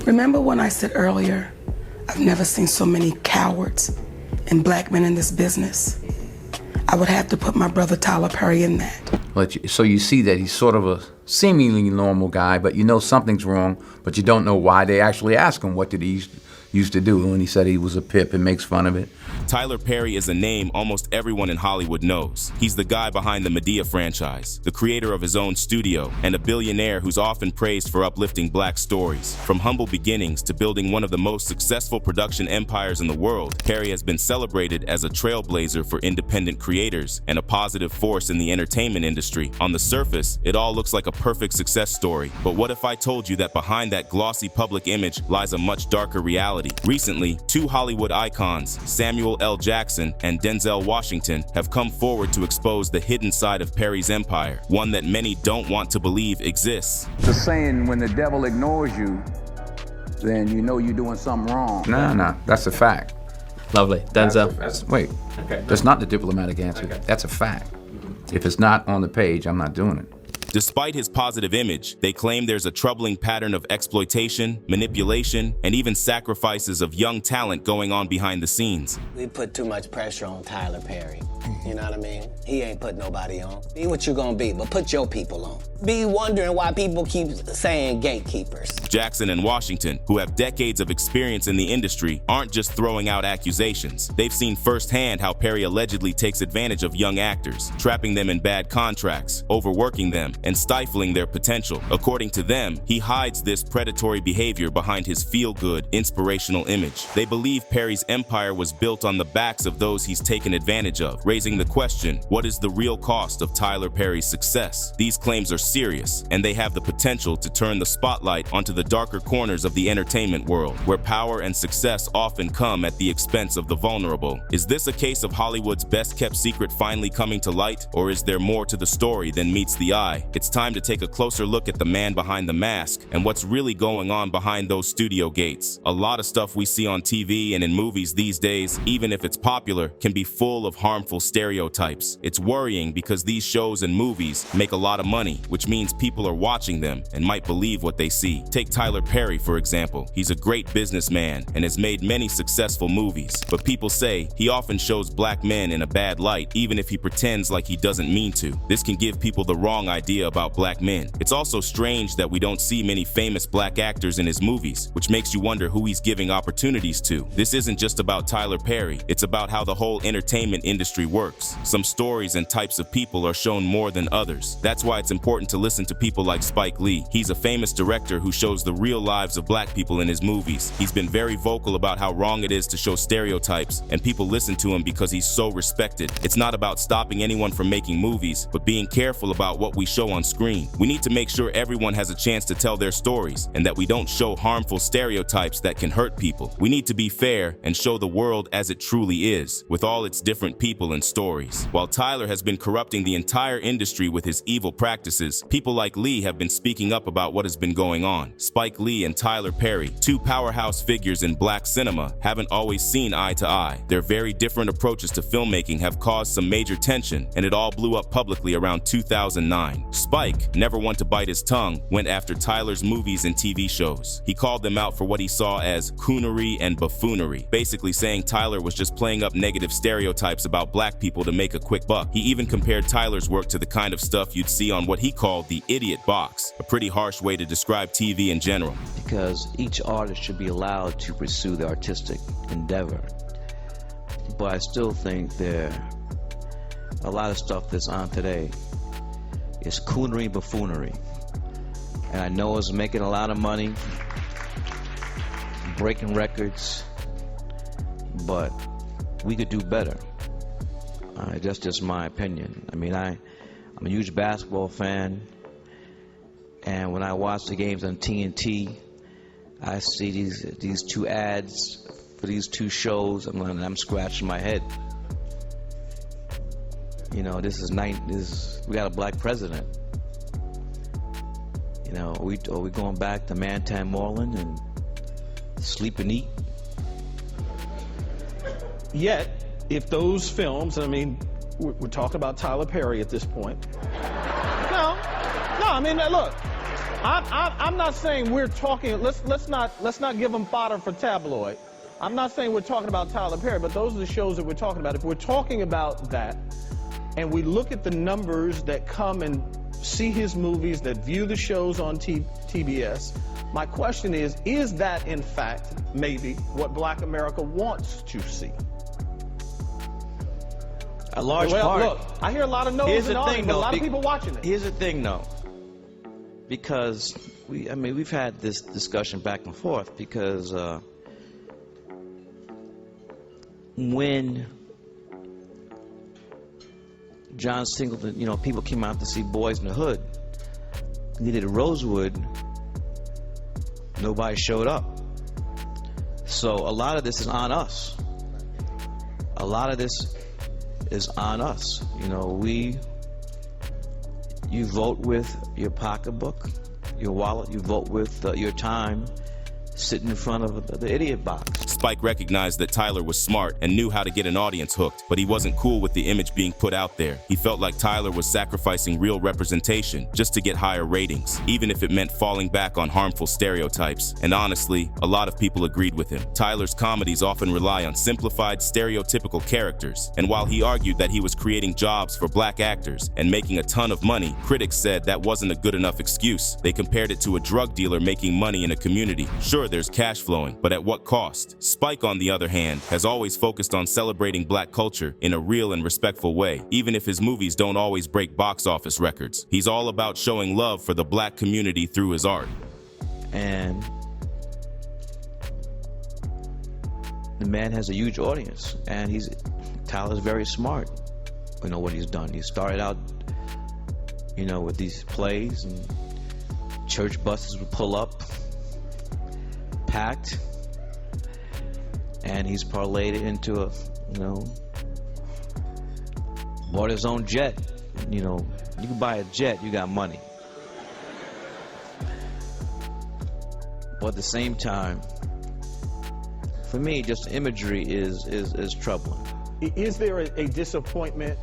Remember when I said earlier, I've never seen so many cowards and black men in this business? I would have to put my brother Tyler Perry in that. So you see that he's sort of a seemingly normal guy, but you know something's wrong, but you don't know why. They actually ask him what did he used to do, and he said he was a pip and makes fun of it. Tyler Perry is a name almost everyone in Hollywood knows. He's the guy behind the Madea franchise, the creator of his own studio, and a billionaire who's often praised for uplifting black stories. From humble beginnings to building one of the most successful production empires in the world, Perry has been celebrated as a trailblazer for independent creators and a positive force in the entertainment industry. On the surface, it all looks like a perfect success story, but what if I told you that behind that glossy public image lies a much darker reality? Recently, two Hollywood icons, Samuel L. Jackson and Denzel Washington, have come forward to expose the hidden side of Perry's empire, one that many don't want to believe exists. The saying, when the devil ignores you, then you know you're doing something wrong. No, that's a fact. Lovely. Denzel. Wait, that's not the diplomatic answer. That's a fact. If it's not on the page, I'm not doing it. Despite his positive image, they claim there's a troubling pattern of exploitation, manipulation, and even sacrifices of young talent going on behind the scenes. We put too much pressure on Tyler Perry. You know what I mean? He ain't put nobody on. Be what you gonna be, but put your people on. Be wondering why people keep saying gatekeepers. Jackson and Washington, who have decades of experience in the industry, aren't just throwing out accusations. They've seen firsthand how Perry allegedly takes advantage of young actors, trapping them in bad contracts, overworking them, and stifling their potential. According to them, he hides this predatory behavior behind his feel-good, inspirational image. They believe Perry's empire was built on the backs of those he's taken advantage of, raising the question, what is the real cost of Tyler Perry's success? These claims are serious, and they have the potential to turn the spotlight onto the darker corners of the entertainment world, where power and success often come at the expense of the vulnerable. Is this a case of Hollywood's best-kept secret finally coming to light, or is there more to the story than meets the eye? It's time to take a closer look at the man behind the mask and what's really going on behind those studio gates. A lot of stuff we see on TV and in movies these days, even if it's popular, can be full of harmful stereotypes. It's worrying because these shows and movies make a lot of money, which means people are watching them and might believe what they see. Take Tyler Perry, for example. He's a great businessman and has made many successful movies, but people say he often shows black men in a bad light, even if he pretends like he doesn't mean to. This can give people the wrong idea about black men. It's also strange that we don't see many famous black actors in his movies, which makes you wonder who he's giving opportunities to. This isn't just about Tyler Perry, it's about how the whole entertainment industry works. Some stories and types of people are shown more than others. That's why it's important to listen to people like Spike Lee. He's a famous director who shows the real lives of black people in his movies. He's been very vocal about how wrong it is to show stereotypes, and people listen to him because he's so respected. It's not about stopping anyone from making movies, but being careful about what we show on screen. We need to make sure everyone has a chance to tell their stories, and that we don't show harmful stereotypes that can hurt people. We need to be fair and show the world as it truly is, with all its different people and stories. While Tyler has been corrupting the entire industry with his evil practices, people like Lee have been speaking up about what has been going on. Spike Lee and Tyler Perry, two powerhouse figures in black cinema, haven't always seen eye to eye. Their very different approaches to filmmaking have caused some major tension, and it all blew up publicly around 2009. Spike, never one to bite his tongue, went after Tyler's movies and TV shows. He called them out for what he saw as coonery and buffoonery, basically saying Tyler was just playing up negative stereotypes about black people to make a quick buck. He even compared Tyler's work to the kind of stuff you'd see on what he called the idiot box, a pretty harsh way to describe TV in general. Because each artist should be allowed to pursue the artistic endeavor. But I still think there a lot of stuff that's on today is coonery, buffoonery. And I know it's making a lot of money, breaking records, but we could do better. That's just my opinion. I mean, I'm a huge basketball fan, and when I watch the games on TNT, I see these two ads for these two shows. I'm scratching my head. You know, we got a black president. You know, are we going back to Mantan Moreland and sleep and eat? Yet, if those films, I mean, we're talking about Tyler Perry at this point. No, I mean, look, I'm not saying we're talking. Let's not give them fodder for tabloid. I'm not saying we're talking about Tyler Perry, but those are the shows that we're talking about. If we're talking about that, and we look at the numbers that come and see his movies, that view the shows on TBS, my question is that in fact maybe what Black America wants to see? A large well, part. Look, I hear a lot of no's and ahs, but a lot of people watching it. Here's the thing, though, because we've had this discussion back and forth because when John Singleton, people came out to see Boys in the Hood, and they did Rosewood, nobody showed up. So a lot of this is on us. A lot of this is on us. You vote with your pocketbook, your wallet, you vote with your time sitting in front of the idiot box. Spike recognized that Tyler was smart and knew how to get an audience hooked, but he wasn't cool with the image being put out there. He felt like Tyler was sacrificing real representation just to get higher ratings, even if it meant falling back on harmful stereotypes. And honestly, a lot of people agreed with him. Tyler's comedies often rely on simplified, stereotypical characters, and while he argued that he was creating jobs for black actors and making a ton of money, critics said that wasn't a good enough excuse. They compared it to a drug dealer making money in a community. Sure, there's cash flowing, but at what cost? Spike, on the other hand, has always focused on celebrating black culture in a real and respectful way, even if his movies don't always break box office records. He's all about showing love for the black community through his art. And the man has a huge audience, and Tyler's very smart. What he's done. He started out, with these plays, and church buses would pull up, packed, and he's parlayed it into bought his own jet. You can buy a jet, you got money. But at the same time, for me, just imagery is troubling. Is there a disappointment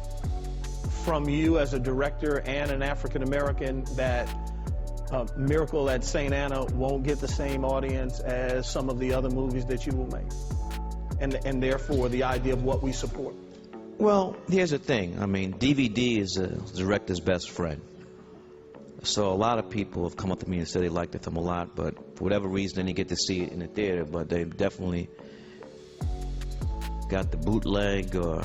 from you as a director and an African American that Miracle at St. Anna won't get the same audience as some of the other movies that you will make? And therefore the idea of what we support? Well, here's the thing. DVD is a director's best friend. So a lot of people have come up to me and said they like the film a lot, but for whatever reason they didn't get to see it in the theater, but they definitely got the bootleg or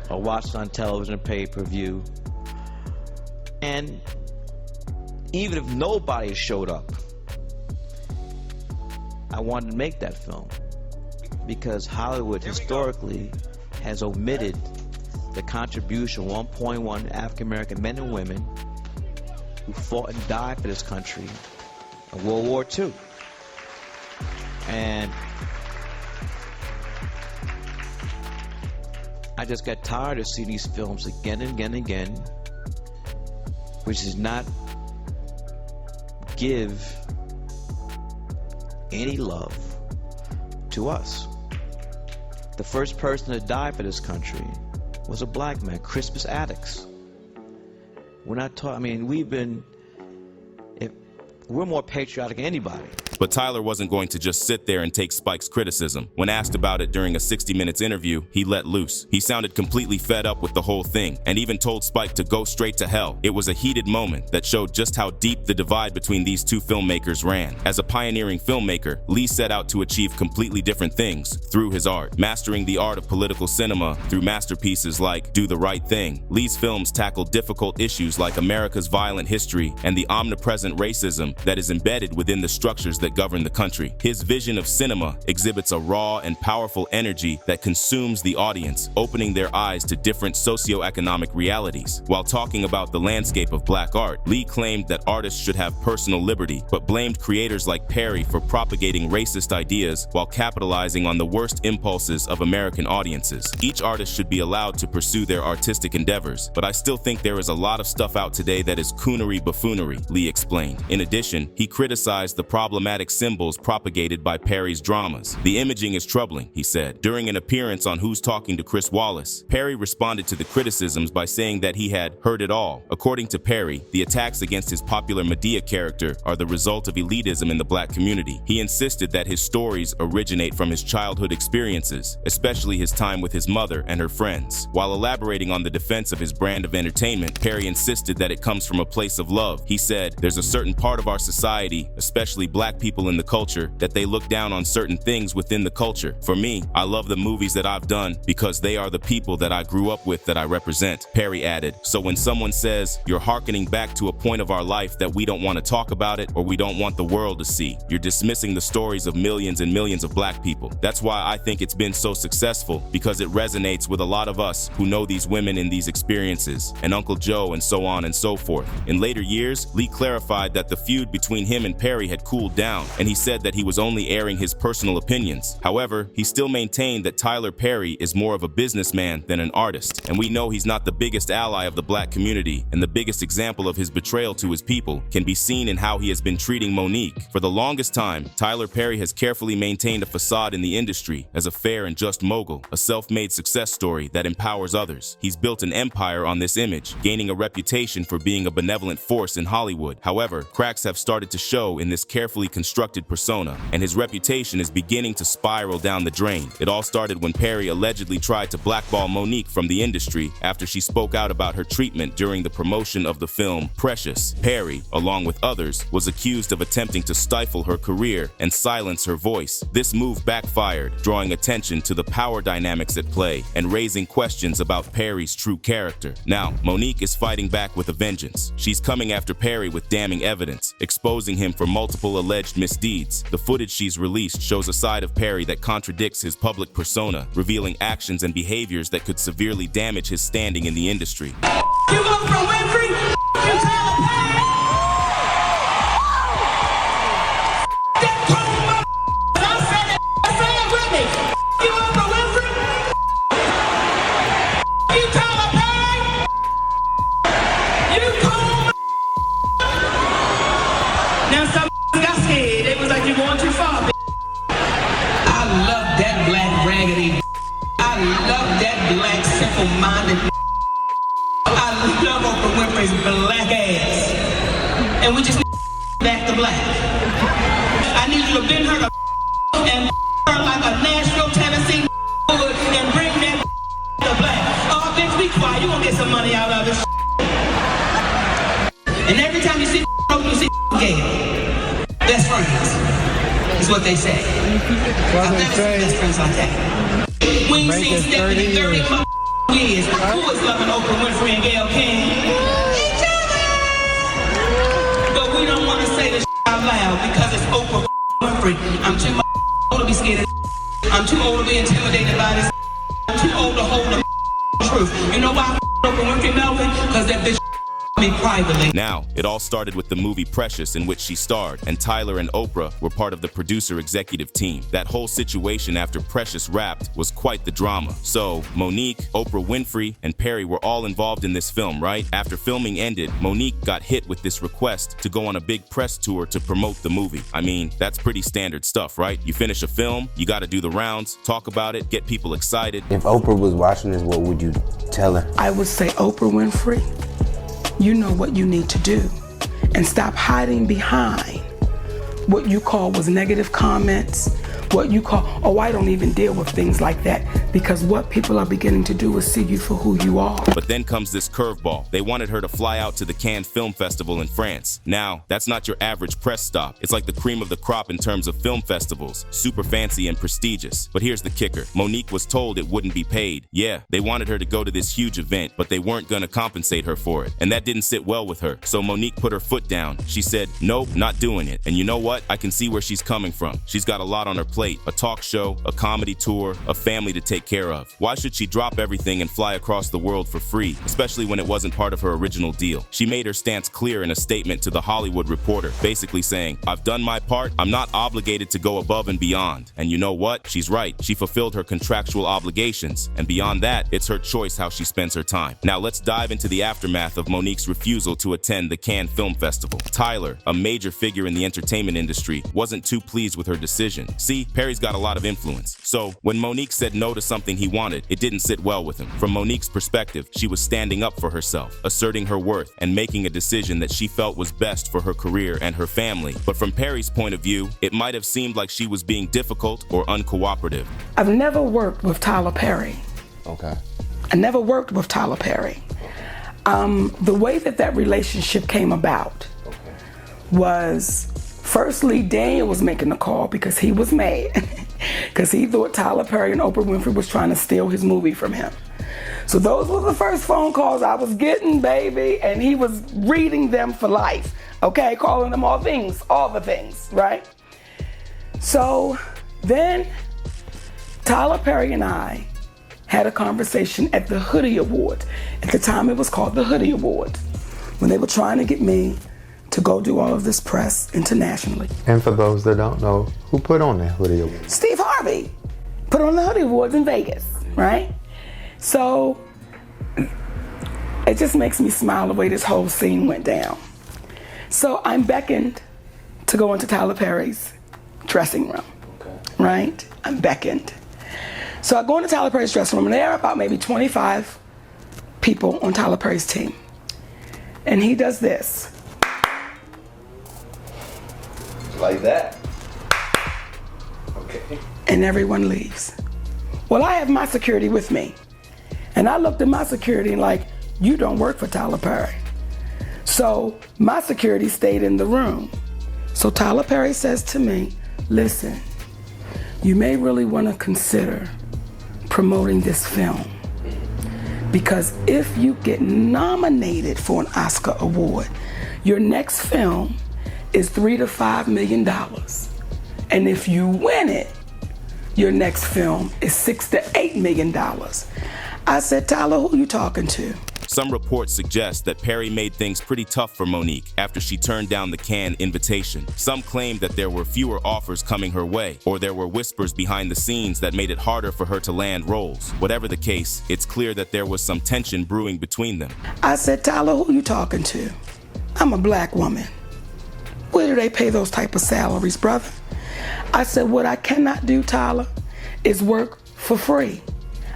watched on television, pay-per-view. And even if nobody showed up, I wanted to make that film because Hollywood historically has omitted the contribution of 1.1 African-American men and women who fought and died for this country in World War II. And I just got tired of seeing these films again and again and again, which does not give any love to us. The first person to die for this country was a black man, Crispus Attucks. We're not talking, we're more patriotic than anybody. But Tyler wasn't going to just sit there and take Spike's criticism. When asked about it during a 60 Minutes interview, he let loose. He sounded completely fed up with the whole thing and even told Spike to go straight to hell. It was a heated moment that showed just how deep the divide between these two filmmakers ran. As a pioneering filmmaker, Lee set out to achieve completely different things through his art. Mastering the art of political cinema through masterpieces like Do the Right Thing, Lee's films tackled difficult issues like America's violent history and the omnipresent racism that is embedded within the structures that govern the country. His vision of cinema exhibits a raw and powerful energy that consumes the audience, opening their eyes to different socioeconomic realities. While talking about the landscape of black art, Lee claimed that artists should have personal liberty, but blamed creators like Perry for propagating racist ideas while capitalizing on the worst impulses of American audiences. Each artist should be allowed to pursue their artistic endeavors, but I still think there is a lot of stuff out today that is coonery buffoonery, Lee explained. In addition, he criticized the problematic dramatic symbols propagated by Perry's dramas. The imaging is troubling, he said. During an appearance on Who's Talking to Chris Wallace, Perry responded to the criticisms by saying that he had heard it all. According to Perry, the attacks against his popular Madea character are the result of elitism in the black community. He insisted that his stories originate from his childhood experiences, especially his time with his mother and her friends. While elaborating on the defense of his brand of entertainment, Perry insisted that it comes from a place of love. He said, "There's a certain part of our society, especially black people in the culture, that they look down on certain things within the culture. For me, I love the movies that I've done because they are the people that I grew up with that I represent." Perry added, "So when someone says, you're hearkening back to a point of our life that we don't want to talk about it or we don't want the world to see, you're dismissing the stories of millions and millions of black people. That's why I think it's been so successful, because it resonates with a lot of us who know these women in these experiences, and Uncle Joe and so on and so forth." In later years, Lee clarified that the feud between him and Perry had cooled down, and he said that he was only airing his personal opinions. However, he still maintained that Tyler Perry is more of a businessman than an artist, and we know he's not the biggest ally of the black community, and the biggest example of his betrayal to his people can be seen in how he has been treating Monique. For the longest time, Tyler Perry has carefully maintained a facade in the industry as a fair and just mogul, a self-made success story that empowers others. He's built an empire on this image, gaining a reputation for being a benevolent force in Hollywood. However, cracks have started to show in this carefully constructed persona, and his reputation is beginning to spiral down the drain. It all started when Perry allegedly tried to blackball Monique from the industry after she spoke out about her treatment during the promotion of the film Precious. Perry, along with others, was accused of attempting to stifle her career and silence her voice. This move backfired, drawing attention to the power dynamics at play and raising questions about Perry's true character. Now, Monique is fighting back with a vengeance. She's coming after Perry with damning evidence, exposing him for multiple alleged misdeeds. The footage she's released shows a side of Perry that contradicts his public persona, revealing actions and behaviors that could severely damage his standing in the industry. You vote for Winfrey? You Tyler Perry? That told my I said it. Say it with me. You vote for Winfrey? You Tyler Perry? You told my Now some got scared. They was like, you going too far, I love that black raggedy. I love that black simple-minded. I love Oprah Winfrey's black ass. And we just back to black. I need you to bend her to and her like a Nashville, Tennessee and bring that to black. Oh, bitch, be quiet. You gonna get some money out of this. And every time you see you see gay. Best friends is what they say. I've never seen best friends like that. We ain't seen Stephanie 30 years. Who is loving Oprah Winfrey and Gayle King? Each other! But we don't want to say this out loud because it's Oprah Winfrey. I'm too old to be scared of I'm too old to be intimidated by this. I'm too old to hold the truth. You know why Oprah Winfrey, Melvin? Because that bitch me privately. Now, it all started with the movie Precious, in which she starred, and Tyler and Oprah were part of the producer executive team. That whole situation after Precious wrapped was quite the drama. So, Monique, Oprah Winfrey, and Perry were all involved in this film, right? After filming ended, Monique got hit with this request to go on a big press tour to promote the movie. I mean, that's pretty standard stuff, right? You finish a film, you gotta do the rounds, talk about it, get people excited. If Oprah was watching this, what would you tell her? I would say, Oprah Winfrey, you know what you need to do, and stop hiding behind what you call was negative comments, what you call, oh, I don't even deal with things like that, because what people are beginning to do is see you for who you are. But then comes this curveball. They wanted her to fly out to the Cannes Film Festival in France. Now, that's not your average press stop. It's like the cream of the crop in terms of film festivals, super fancy and prestigious. But here's the kicker. Monique was told it wouldn't be paid. Yeah, they wanted her to go to this huge event, but they weren't gonna compensate her for it. And that didn't sit well with her. So Monique put her foot down. She said, nope, not doing it. And you know what? I can see where she's coming from. She's got a lot on her plate. A talk show, a comedy tour, a family to take take care of. Why should she drop everything and fly across the world for free, especially when it wasn't part of her original deal? She made her stance clear in a statement to The Hollywood Reporter, basically saying, "I've done my part, I'm not obligated to go above and beyond." And you know what? She's right. She fulfilled her contractual obligations, and beyond that, it's her choice how she spends her time. Now let's dive into the aftermath of Monique's refusal to attend the Cannes Film Festival. Tyler, a major figure in the entertainment industry, wasn't too pleased with her decision. See, Perry's got a lot of influence. So when Monique said no to something he wanted, it didn't sit well with him. From Monique's perspective, she was standing up for herself, asserting her worth, and making a decision that she felt was best for her career and her family. But from Perry's point of view, it might have seemed like she was being difficult or uncooperative. I've never worked with Tyler Perry. Okay. I never worked with Tyler Perry. The way that relationship came about was, firstly, Daniel was making the call because he was mad because he thought Tyler Perry and Oprah Winfrey was trying to steal his movie from him. So those were the first phone calls I was getting, baby, and he was reading them for life, okay, calling them all the things, right? So then Tyler Perry and I had a conversation at the Hoodie Awards. At the time it was called the Hoodie Awards, when they were trying to get me to go do all of this press internationally. And for those that don't know, who put on the Hoodie Awards? Steve Harvey put on the Hoodie Awards in Vegas, right? So it just makes me smile the way this whole scene went down. So I'm beckoned to go into Tyler Perry's dressing room, right? I'm beckoned. So I go into Tyler Perry's dressing room, and there are about maybe 25 people on Tyler Perry's team. And he does this. Like that. Okay. And everyone leaves. Well, I have my security with me. And I looked at my security and like, you don't work for Tyler Perry. So my security stayed in the room. So Tyler Perry says to me, listen, you may really want to consider promoting this film, because if you get nominated for an Oscar award, your next film is $3 to $5 million. And if you win it, your next film is $6 to $8 million. I said, Tyler, who are you talking to? Some reports suggest that Perry made things pretty tough for Monique after she turned down the Cannes invitation. Some claim that there were fewer offers coming her way, or there were whispers behind the scenes that made it harder for her to land roles. Whatever the case, it's clear that there was some tension brewing between them. I said, Tyler, who are you talking to? I'm a black woman. Where do they pay those type of salaries, brother? I said, what I cannot do, Tyler, is work for free.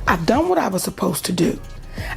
I've done what I was supposed to do.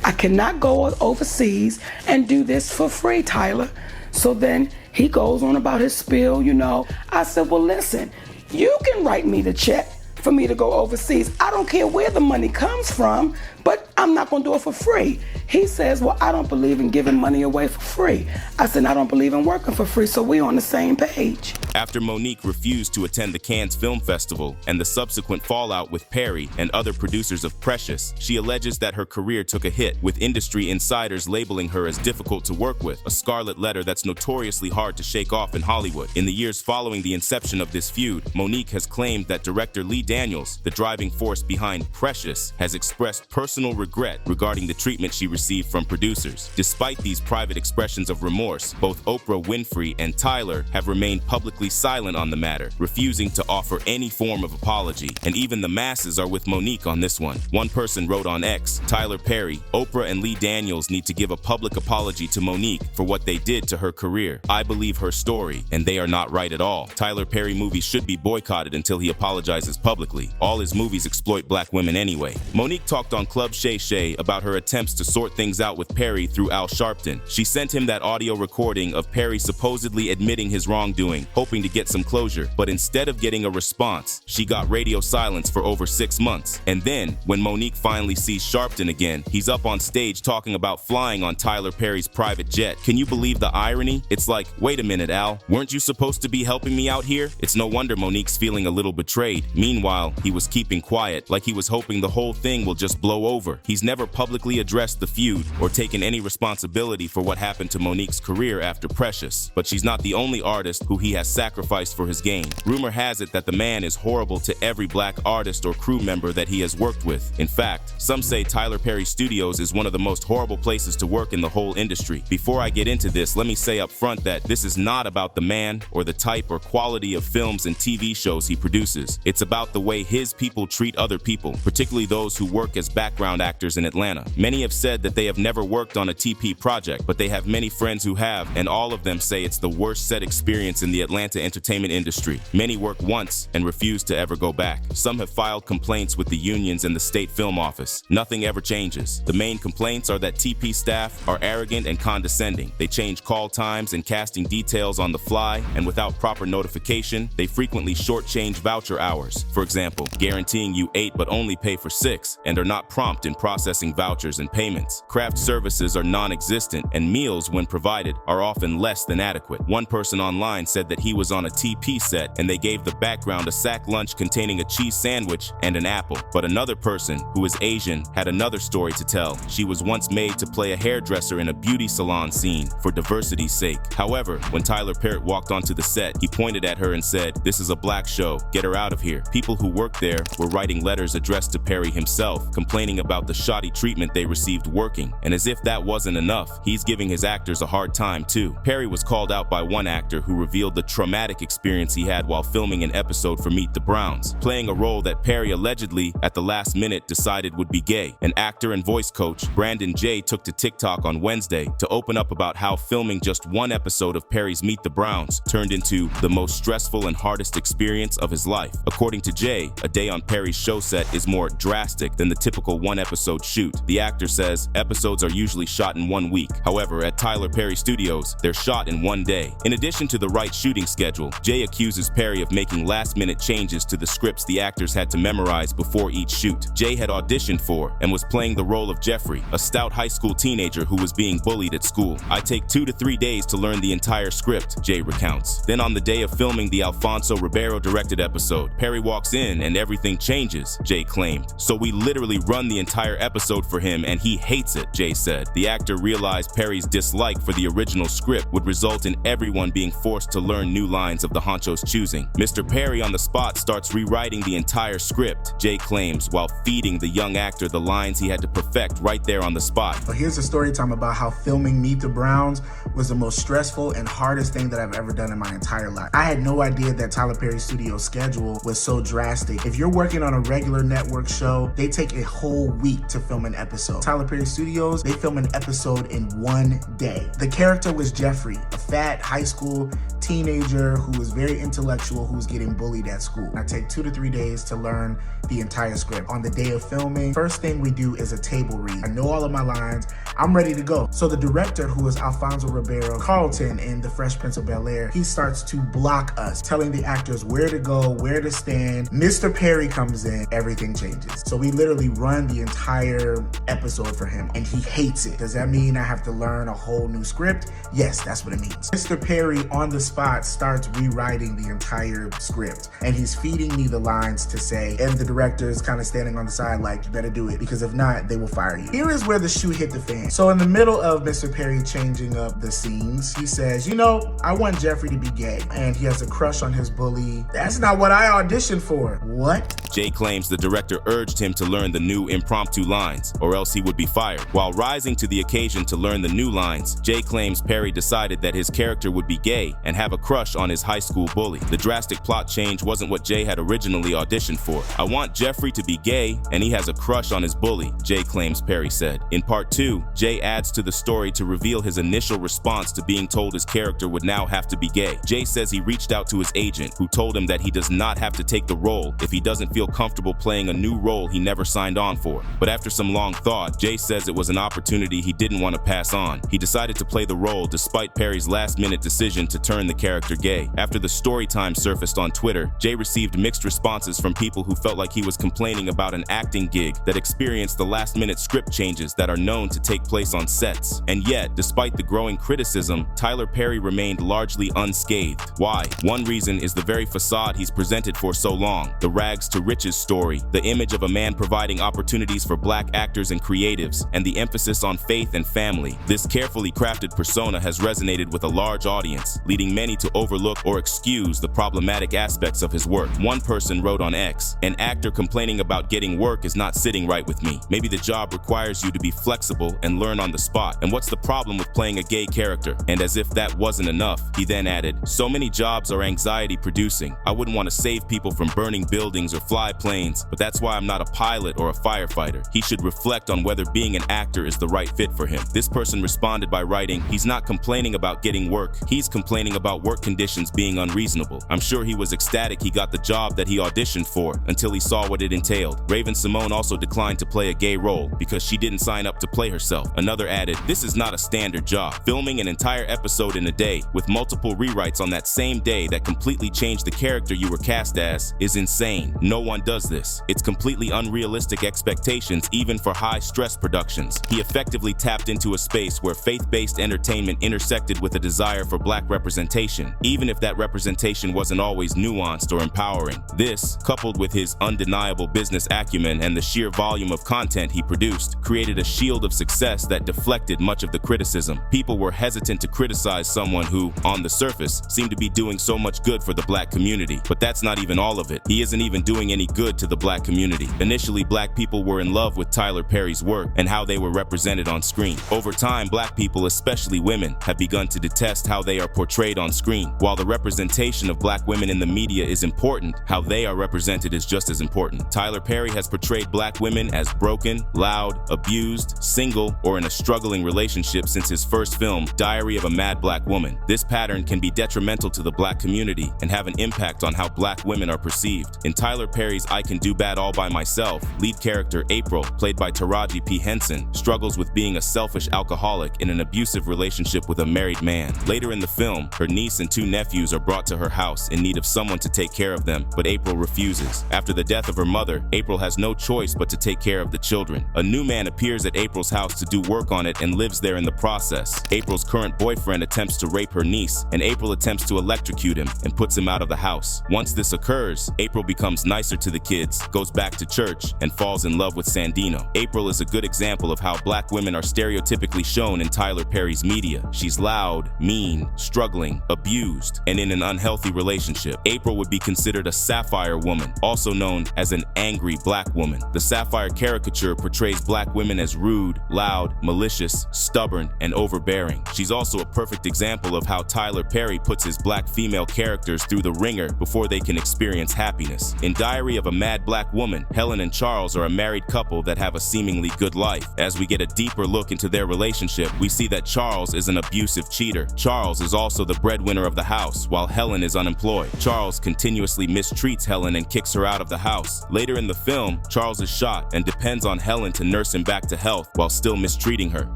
I cannot go overseas and do this for free, Tyler. So then he goes on about his spiel, you know. I said, well, listen, you can write me the check for me to go overseas. I don't care where the money comes from, but I'm not gonna do it for free. He says, well, I don't believe in giving money away for free. I said, I don't believe in working for free, so we're on the same page. After Monique refused to attend the Cannes Film Festival and the subsequent fallout with Perry and other producers of Precious, she alleges that her career took a hit, with industry insiders labeling her as difficult to work with, a scarlet letter that's notoriously hard to shake off in Hollywood. In the years following the inception of this feud, Monique has claimed that director Lee Daniels, the driving force behind Precious, has expressed personal regret regarding the treatment she received from producers. Despite these private expressions of remorse, both Oprah Winfrey and Tyler have remained publicly silent on the matter, refusing to offer any form of apology. And even the masses are with Monique on this one. One person wrote on X, Tyler Perry, Oprah and Lee Daniels need to give a public apology to Monique for what they did to her career. I believe her story, and they are not right at all. Tyler Perry movies should be boycotted until he apologizes publicly. All his movies exploit black women anyway. Monique talked on Club Shay Shay about her attempts to sort things out with Perry through Al Sharpton. She sent him that audio recording of Perry supposedly admitting his wrongdoing, hoping to get some closure. But instead of getting a response, she got radio silence for over 6 months. And then, when Monique finally sees Sharpton again, he's up on stage talking about flying on Tyler Perry's private jet. Can you believe the irony? It's like, wait a minute, Al, weren't you supposed to be helping me out here? It's no wonder Monique's feeling a little betrayed. Meanwhile, he was keeping quiet, like he was hoping the whole thing will just blow over. He's never publicly addressed the feud or taken any responsibility for what happened to Monique's career after Precious. But she's not the only artist who he has sacrificed for his gain. Rumor has it that the man is horrible to every black artist or crew member that he has worked with. In fact, some say Tyler Perry Studios is one of the most horrible places to work in the whole industry. Before I get into this, let me say up front that this is not about the man or the type or quality of films and TV shows he produces. It's about the way his people treat other people, particularly those who work as background actors in Atlanta. Many have said that they have never worked on a TP project, but they have many friends who have, and all of them say it's the worst set experience in the Atlanta entertainment industry. Many work once and refuse to ever go back. Some have filed complaints with the unions and the state film office. Nothing ever changes. The main complaints are that TP staff are arrogant and condescending. They change call times and casting details on the fly, and without proper notification, they frequently shortchange voucher hours. For example, guaranteeing you 8 but only pay for 6, and are not prompt in processing vouchers and payments. Craft services are non-existent, and meals, when provided, are often less than adequate. One person online said that he was on a TP set and they gave the background a sack lunch containing a cheese sandwich and an apple. But another person, who is Asian, had another story to tell. She was once made to play a hairdresser in a beauty salon scene for diversity's sake. However, when Tyler Perry walked onto the set, he pointed at her and said, "This is a black show. Get her out of here." People who worked there were writing letters addressed to Perry himself, complaining about the shoddy treatment they received working. And as if that wasn't enough, he's giving his actors a hard time too. Perry was called out by one actor who revealed the traumatic experience he had while filming an episode for Meet the Browns, playing a role that Perry allegedly, at the last minute, decided would be gay. An actor and voice coach, Brandon J, took to TikTok on Wednesday to open up about how filming just one episode of Perry's Meet the Browns turned into the most stressful and hardest experience of his life. According to Jay, a day on Perry's show set is more drastic than the typical one-episode shoot. The actor says episodes are usually shot in 1 week. However, at Tyler Perry Studios, they're shot in 1 day. In addition to the right shooting schedule, Jay accuses Perry of making last-minute changes to the scripts the actors had to memorize before each shoot. Jay had auditioned for and was playing the role of Jeffrey, a stout high school teenager who was being bullied at school. "I take 2 to 3 days to learn the entire script," Jay recounts. Then on the day of filming the Alfonso Ribeiro-directed episode, Perry walks in and everything changes, Jay claimed. "So we literally run the entire episode for him and he hates it," Jay said. The actor realized Perry's dislike for the original script would result in everyone being forced to learn new lines of the honcho's choosing. Mr. Perry on the spot starts rewriting the entire script, Jay claims, while feeding the young actor the lines he had to perfect right there on the spot. But here's a story time about how filming Meet the Browns was the most stressful and hardest thing that I've ever done in my entire life. I had no idea that Tyler Perry Studios' schedule was so drastic. If you're working on a regular network show, they take a whole week to film an episode. Tyler Perry Studios, they film an episode in 1 day. The character was Jeffrey, a fat high school teenager who was very intellectual, who was getting bullied at school. I take 2 to 3 days to learn the entire script. On the day of filming, first thing we do is a table read. I know all of my lines. I'm ready to go. So the director, who is Alfonso Ribeiro Carlton in The Fresh Prince of Bel-Air, he starts to block us, telling the actors where to go, where to stand. Mr. Perry comes in, everything changes. So we literally run the entire episode for him, and he hates it. Does that mean I have to learn a whole new script? Yes, that's what it means. Mr. Perry on the spot starts rewriting the entire script, and he's feeding me the lines to say, and the director is kind of standing on the side like, "You better do it, because if not, they will fire you." Here is where the shoe hit the fan. So in the middle of Mr. Perry changing up the scenes, he says, "You know, I want Jeffrey to be gay," and he has a crush on his bully. "That's not what I auditioned for." What? Jay claims the director urged him to learn the new impromptu lines, or else he would be fired. While rising to the occasion to learn the new lines, Jay claims Perry decided that his character would be gay and have a crush on his high school bully. The drastic plot change wasn't what Jay had originally auditioned for. "I want Jeffrey to be gay, and he has a crush on his bully," Jay claims Perry said. In part 2, Jay adds to the story to reveal his initial response to being told his character would now have to be gay. Jay says he reached out to his agent, who told him that he does not have to take the role if he doesn't feel comfortable playing a new role he never signed on for. But after some long thought, Jay says it was an opportunity he didn't want to pass on. He decided to play the role despite Perry's last-minute decision to turn the character gay. After the story time surfaced on Twitter, Jay received mixed responses from people who felt like he was complaining about an acting gig that experienced the last-minute script changes that are known to take place on sets. And yet, despite the growing criticism, Tyler Perry remained largely unscathed. Why? One reason is the very facade he's presented for so long, the rags to riches story, the image of a man providing opportunities for black actors and creatives, purpose, and the emphasis on faith and family. This carefully crafted persona has resonated with a large audience, leading many to overlook or excuse the problematic aspects of his work. One person wrote on X, "An actor complaining about getting work is not sitting right with me. Maybe the job requires you to be flexible and learn on the spot. And what's the problem with playing a gay character?" And as if that wasn't enough, he then added, "So many jobs are anxiety producing. I wouldn't want to save people from burning buildings or fly planes, but that's why I'm not a pilot or a firefighter. He should reflect on whether being an actor is the right fit for him." This person responded by writing, "He's not complaining about getting work. He's complaining about work conditions being unreasonable. I'm sure he was ecstatic he got the job that he auditioned for until he saw what it entailed." Raven Simone also declined to play a gay role because she didn't sign up to play herself. Another added, "This is not a standard job. Filming an entire episode in a day with multiple rewrites on that same day that completely changed the character you were cast as is insane. No one does this. It's completely unrealistic expectations even for high-stress productions." He effectively tapped into a space where faith-based entertainment intersected with a desire for black representation, even if that representation wasn't always nuanced or empowering. This, coupled with his undeniable business acumen and the sheer volume of content he produced, created a shield of success that deflected much of the criticism. People were hesitant to criticize someone who, on the surface, seemed to be doing so much good for the black community. But that's not even all of it. He isn't even doing any good to the black community. Initially, black people were in love with Tyler Perry's work and how they were represented on screen. Over time, black people, especially women, have begun to detest how they are portrayed on screen. While the representation of black women in the media is important, how they are represented is just as important. Tyler Perry has portrayed black women as broken, loud, abused, single, or in a struggling relationship since his first film, Diary of a Mad Black Woman. This pattern can be detrimental to the black community and have an impact on how black women are perceived. In Tyler Perry's I Can Do Bad All By Myself, lead character April, played by Taraji P. Henson, struggles with being a selfish alcoholic in an abusive relationship with a married man. Later in the film, her niece and two nephews are brought to her house in need of someone to take care of them, but April refuses. After the death of her mother, April has no choice but to take care of the children. A new man appears at April's house to do work on it and lives there in the process. April's current boyfriend attempts to rape her niece, and April attempts to electrocute him and puts him out of the house. Once this occurs, April becomes nicer to the kids, goes back to church, and falls in love with Sandino. April is a good example of how black women are stereotypically shown in Tyler Perry's media. She's loud, mean, struggling, abused, and in an unhealthy relationship. April would be considered a sapphire woman, also known as an angry black woman. The sapphire caricature portrays black women as rude, loud, malicious, stubborn, and overbearing. She's also a perfect example of how Tyler Perry puts his black female characters through the ringer before they can experience happiness. In Diary of a Mad Black Woman, Helen and Charles are a married couple that have a seemingly good life. As we get a deeper look into their relationship, we see that Charles is an abusive cheater. Charles is also the breadwinner of the house, while Helen is unemployed. Charles continuously mistreats Helen and kicks her out of the house. Later in the film, Charles is shot and depends on Helen to nurse him back to health while still mistreating her.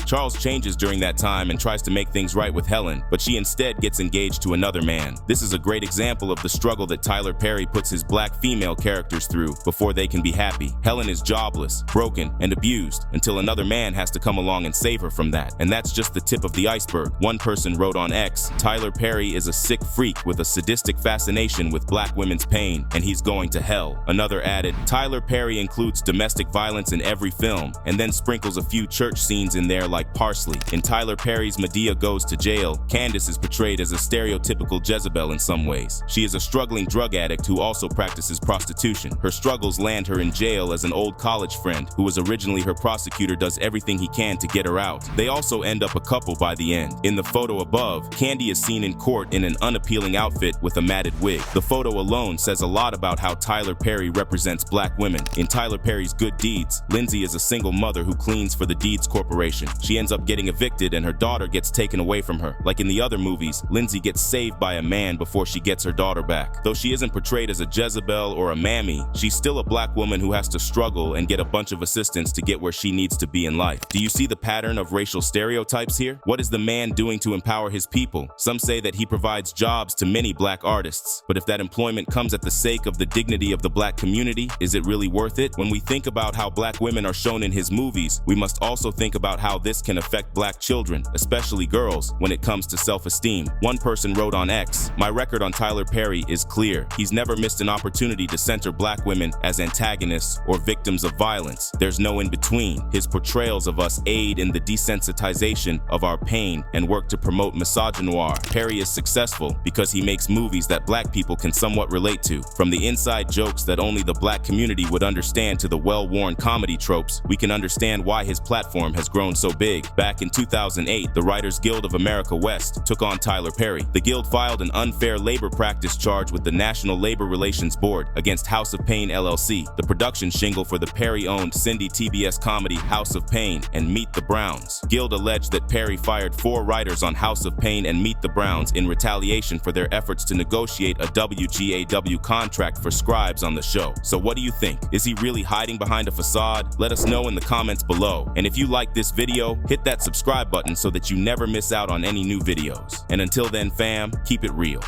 Charles changes during that time and tries to make things right with Helen, but she instead gets engaged to another man. This is a great example of the struggle that Tyler Perry puts his black female characters through before they can be happy. Helen is jobless, broken, and abused until another man has to come along and save her from that. And that's just the tip of the iceberg. One person wrote on X, "Tyler Perry is a sick freak with a sadistic fascination with black women's pain, and he's going to hell." Another added, "Tyler Perry includes domestic violence in every film, and then sprinkles a few church scenes in there like parsley." In Tyler Perry's Madea Goes to Jail, Candace is portrayed as a stereotypical Jezebel in some ways. She is a struggling drug addict who also practices prostitution. Her struggles land her in jail as an old college friend who was originally her prosecutor does everything he can to get her out. They also end up a couple by the end. In the photo above, Candy is seen in court in an unappealing outfit with a matted wig. The photo alone says a lot about how Tyler Perry represents black women. In Tyler Perry's Good Deeds, Lindsay is a single mother who cleans for the Deeds Corporation. She ends up getting evicted and her daughter gets taken away from her. Like in the other movies, Lindsay gets saved by a man before she gets her daughter back. Though she isn't portrayed as a Jezebel or a mammy, she's still a black woman who has to struggle and get a bunch of assistance to get where she needs to be in life. Do you see the pattern of racial stereotypes here? What is the man doing to empower his people? Some say that he provides jobs to many black artists, but if that employment comes at the sake of the dignity of the black community, is it really worth it? When we think about how black women are shown in his movies, we must also think about how this can affect black children, especially girls, when it comes to self-esteem. One person wrote on X, "My record on Tyler Perry is clear. He's never missed an opportunity to center black women as antagonists or victims of violence. There's no in between. his portrayals of us aid in the desensitization of our pain and work to promote misogynoir. Perry is successful because he makes movies that black people can somewhat relate to. From the inside jokes that only the black community would understand to the well-worn comedy tropes, we can understand why his platform has grown so big. Back in 2008, the Writers Guild of America West took on Tyler Perry. The guild filed an unfair labor practice charge with the National Labor Relations Board against House of Pain LLC, the production shingle for the Perry-owned Cindy TBS comedy House of Pain and Meet the Browns. Guild alleged that Perry fired 4 writers on House of Pain and Meet the Browns in retaliation for their efforts to negotiate a WGAW contract for scribes on the show. So what do you think? Is he really hiding behind a facade? Let us know in the comments below. And if you like this video, hit that subscribe button so that you never miss out on any new videos. And until then, fam, keep it real.